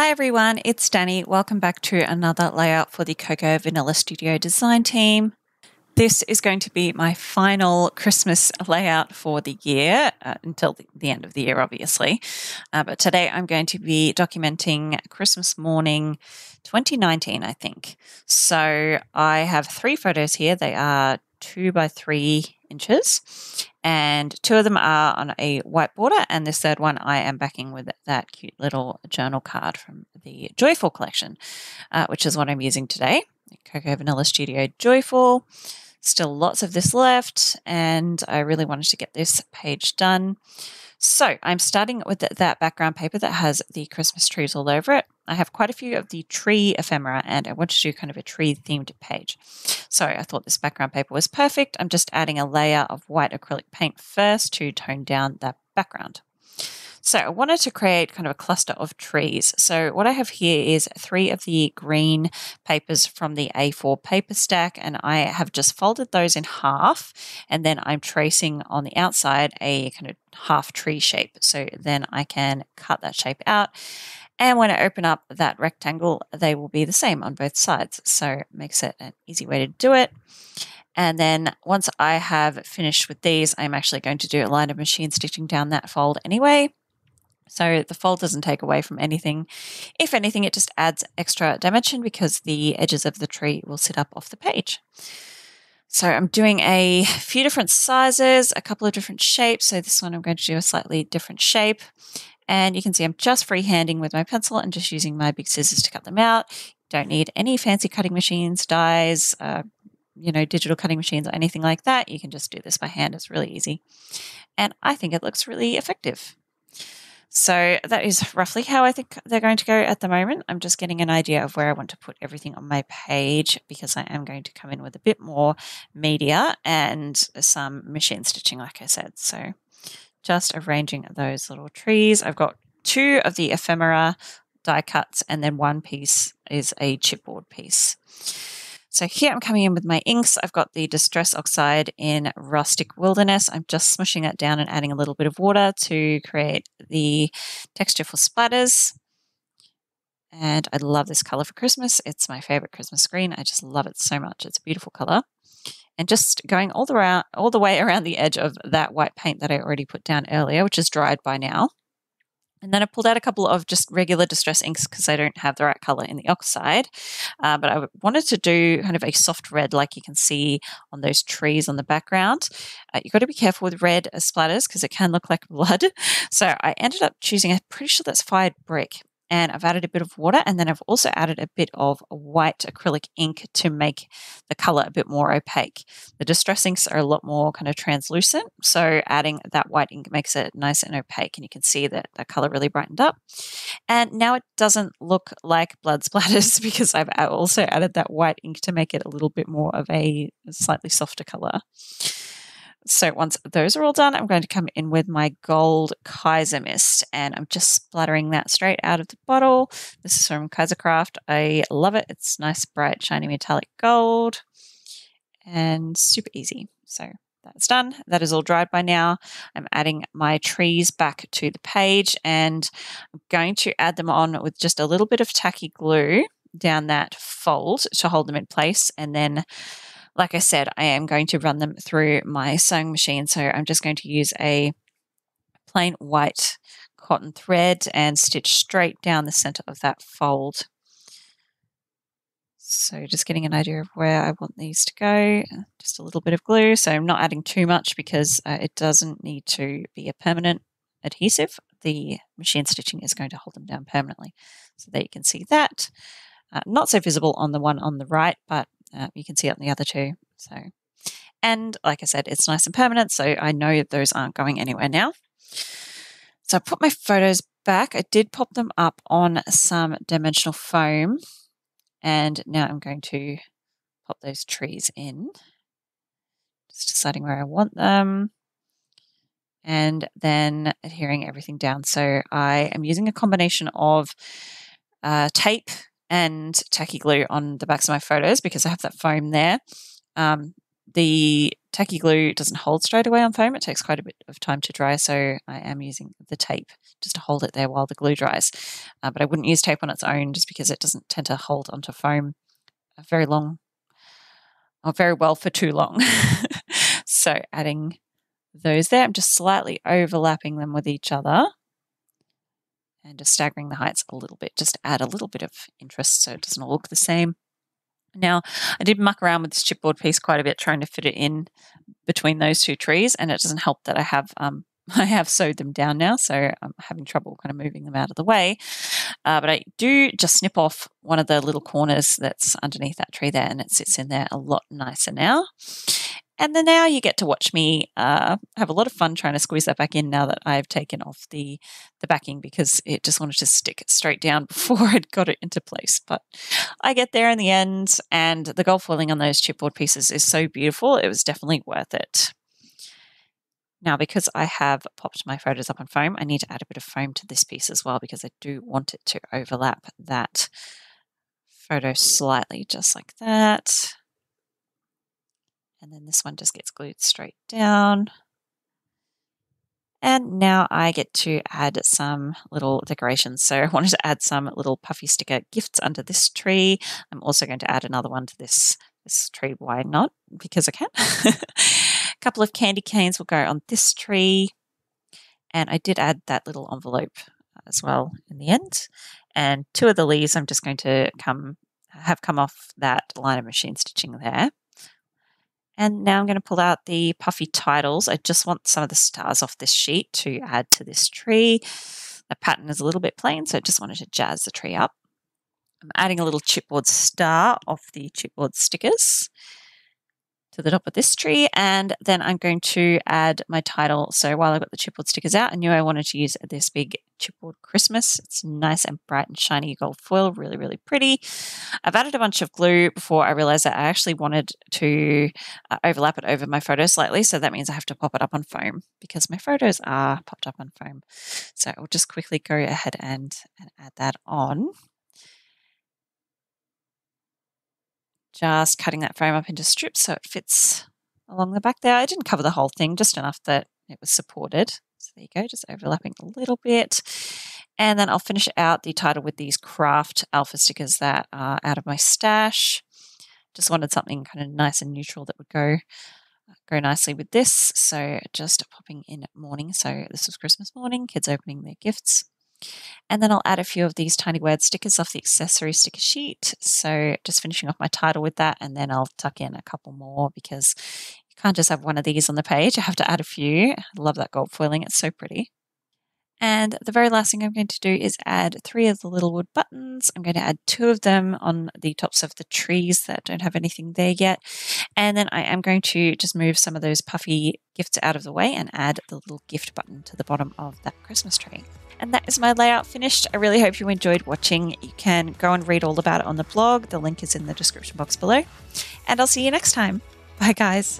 Hi everyone, it's Danny. Welcome back to another layout for the Cocoa Vanilla Studio design team. This is going to be my final Christmas layout for the year, until the end of the year, obviously. But today I'm going to be documenting Christmas morning 2019, I think. So I have 3 photos here. They are 2 by 3 inches, and 2 of them are on a white border, and this third one I am backing with that cute little journal card from the Joyful collection, which is what I'm using today. Cocoa Vanilla Studio Joyful. Still lots of this left, and I really wanted to get this page done. So I'm starting with that background paper that has the Christmas trees all over it. I have quite a few of the tree ephemera, and I wanted to do kind of a tree-themed page. So I thought this background paper was perfect. I'm just adding a layer of white acrylic paint first to tone down that background. So I wanted to create kind of a cluster of trees. So what I have here is 3 of the green papers from the A4 paper stack, and I have just folded those in half, and then I'm tracing on the outside a kind of half tree shape. So then I can cut that shape out, and when I open up that rectangle, they will be the same on both sides. So it makes it an easy way to do it. And then once I have finished with these, I'm actually going to do a line of machine stitching down that fold anyway. So the fold doesn't take away from anything. If anything, it just adds extra dimension because the edges of the tree will sit up off the page. So I'm doing a few different sizes, a couple of different shapes. So this one I'm going to do a slightly different shape. And you can see I'm just freehanding with my pencil and just using my big scissors to cut them out. Don't need any fancy cutting machines, dies, digital cutting machines or anything like that. You can just do this by hand. It's really easy. And I think it looks really effective. So that is roughly how I think they're going to go at the moment. I'm just getting an idea of where I want to put everything on my page because I am going to come in with a bit more media and some machine stitching, like I said. So just arranging those little trees. I've got 2 of the ephemera die cuts, and then 1 piece is a chipboard piece. So here I'm coming in with my inks. I've got the Distress Oxide in Rustic Wilderness. I'm just smushing that down and adding a little bit of water to create the texture for splatters. And I love this color for Christmas. It's my favorite Christmas green. I just love it so much. It's a beautiful color. And just going all the way around the edge of that white paint that I already put down earlier, which is dried by now. And then I pulled out a couple of just regular distress inks because I don't have the right color in the oxide. But I wanted to do kind of a soft red like you can see on those trees on the background. You've got to be careful with red splatters because it can look like blood. So I ended up choosing, I'm pretty sure that's fired brick. And I've added a bit of water, and then I've also added a bit of white acrylic ink to make the color a bit more opaque. The distress inks are a lot more kind of translucent, so adding that white ink makes it nice and opaque, and you can see that the color really brightened up. And now it doesn't look like blood splatters because I've also added that white ink to make it a little bit more of a slightly softer color. So once those are all done, I'm going to come in with my gold Kaiser mist, and I'm just splattering that straight out of the bottle. This is from Kaisercraft. I love it. It's nice, bright, shiny metallic gold and super easy. So that's done. That is all dried by now. I'm adding my trees back to the page, and I'm going to add them on with just a little bit of tacky glue down that fold to hold them in place, and then like I said, I am going to run them through my sewing machine. So I'm just going to use a plain white cotton thread and stitch straight down the center of that fold. So just getting an idea of where I want these to go. Just a little bit of glue. So I'm not adding too much because it doesn't need to be a permanent adhesive. The machine stitching is going to hold them down permanently. So there you can see that. Not so visible on the one on the right, but you can see it on the other 2. So, and like I said, it's nice and permanent, so I know those aren't going anywhere now. So I put my photos back. I did pop them up on some dimensional foam, and now I'm going to pop those trees in. Just deciding where I want them, and then adhering everything down. So I am using a combination of tape and tacky glue on the backs of my photos because I have that foam there. the tacky glue doesn't hold straight away on foam. It takes quite a bit of time to dry, so I am using the tape just to hold it there while the glue dries. But I wouldn't use tape on its own just because it doesn't tend to hold onto foam very long, or very well for too long. So adding those there, I'm just slightly overlapping them with each other and just staggering the heights a little bit, just to add a little bit of interest so it doesn't all look the same. Now, I did muck around with this chipboard piece quite a bit trying to fit it in between those two trees, and it doesn't help that I have sewed them down now, so I'm having trouble kind of moving them out of the way. But I do just snip off one of the little corners that's underneath that tree there, and it sits in there a lot nicer now. And then now you get to watch me have a lot of fun trying to squeeze that back in now that I've taken off the backing, because it just wanted to stick straight down before I'd got it into place. But I get there in the end, and the gold foiling on those chipboard pieces is so beautiful. It was definitely worth it. Now, because I have popped my photos up on foam, I need to add a bit of foam to this piece as well, because I do want it to overlap that photo slightly, just like that. And then this one just gets glued straight down. And now I get to add some little decorations. So I wanted to add some little puffy sticker gifts under this tree. I'm also going to add another one to this tree. Why not? Because I can. A couple of candy canes will go on this tree. And I did add that little envelope as well in the end. And 2 of the leaves I'm just going to have come off that line of machine stitching there. And now I'm going to pull out the puffy titles. I just want some of the stars off this sheet to add to this tree. The pattern is a little bit plain, so I just wanted to jazz the tree up. I'm adding a little chipboard star off the chipboard stickers to the top of this tree, and then I'm going to add my title. So while I've got the chipboard stickers out, I knew I wanted to use this big chipboard Christmas. It's nice and bright and shiny gold foil, really, really pretty. I've added a bunch of glue before I realized that I actually wanted to overlap it over my photo slightly, so that means I have to pop it up on foam because my photos are popped up on foam. So I'll just quickly go ahead and add that on. Just cutting that foam up into strips so it fits along the back there. I didn't cover the whole thing, just enough that it was supported. So there you go, just overlapping a little bit. And then I'll finish out the title with these craft alpha stickers that are out of my stash. Just wanted something kind of nice and neutral that would go nicely with this. So just popping in morning. So this was Christmas morning, kids opening their gifts. And then I'll add a few of these tiny word stickers off the accessory sticker sheet. So just finishing off my title with that, and then I'll tuck in a couple more because you can't just have one of these on the page. You have to add a few. I love that gold foiling. It's so pretty. And the very last thing I'm going to do is add 3 of the little wood buttons. I'm going to add 2 of them on the tops of the trees that don't have anything there yet. And then I am going to just move some of those puffy gifts out of the way and add the little gift button to the bottom of that Christmas tree. And that is my layout finished. I really hope you enjoyed watching. You can go and read all about it on the blog. The link is in the description box below. And I'll see you next time. Bye, guys.